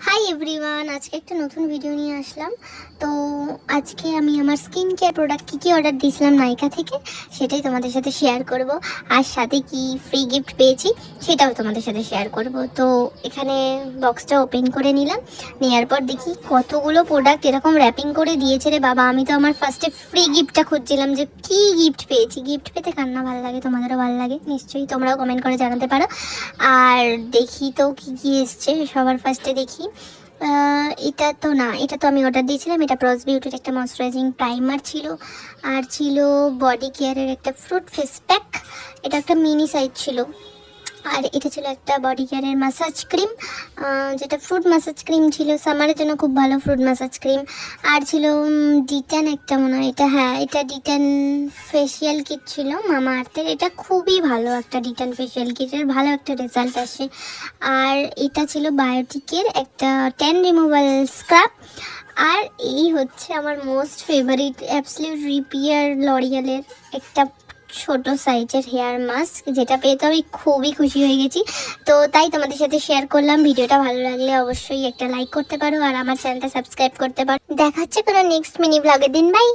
Hi everyone, আজকে একটা নতুন ভিডিও নিয়ে আসলাম। তো আজকে আমি আমার স্কিন কেয়ার প্রোডাক্ট কী অর্ডার দিয়েছিলাম নাইকা থেকে, সেটাই তোমাদের সাথে শেয়ার করব। আর সাথে কি ফ্রি গিফট পেয়েছি সেটাও তোমাদের সাথে শেয়ার করব। তো এখানে বক্সটা ওপেন করে নিলাম, নেওয়ার পর দেখি কতগুলো প্রোডাক্ট এরকম র্যাপিং করে দিয়েছে রে বাবা। আমি তো আমার ফার্স্টে ফ্রি গিফটটা খুঁজছিলাম যে কি গিফট পেয়েছি। গিফট পেতে কার না ভালো লাগে, তোমাদেরও ভালো লাগে নিশ্চয়ই, তোমরাও কমেন্ট করে জানাতে পারো। আর দেখি তো কি কি এসছে। সবার ফার্স্টে দেখি এটা তো না, এটা তো আমি অর্ডার দিয়েছিলাম। এটা প্রস বিউটির একটা ময়শ্চারাইজিং প্রাইমার ছিল, আর ছিল বডি কেয়ারের একটা ফ্রুট ফেস প্যাক। এটা একটা মিনি সাইজ ছিল। আর এটা ছিল একটা বডি কেয়ারের মাসাজ ক্রিম, যেটা ফ্রুট মাসাজ ক্রিম ছিল, সামারের জন্য খুব ভালো ফ্রুট মাসাজ ক্রিম। আর ছিল ডিটান একটা, মনে হয় এটা, হ্যাঁ এটা ডিটান ফেসিয়াল কিট ছিল মামা আর্থের। এটা খুবই ভালো একটা ডিটান ফেসিয়াল কিটের, ভালো একটা রেজাল্ট আসে। আর এটা ছিল বায়োটিকের একটা ট্যান রিমুভাল স্ক্রাব। আর এই হচ্ছে আমার মোস্ট ফেভারিট অ্যাবসলিউট রিপিয়ার লরিয়ালের একটা ছোট সাইজের হেয়ার মাস্ক, যেটা পেয়ে তো আমি খুবই খুশি হয়ে গেছি। তো তাই তোমাদের সাথে শেয়ার করলাম। ভিডিওটা ভালো লাগলে অবশ্যই একটা লাইক করতে পারো আর আমার চ্যানেলটা সাবস্ক্রাইব করতে পারো। দেখা হচ্ছে কোনো নেক্সট মিনি ব্লগের দিন। বাই।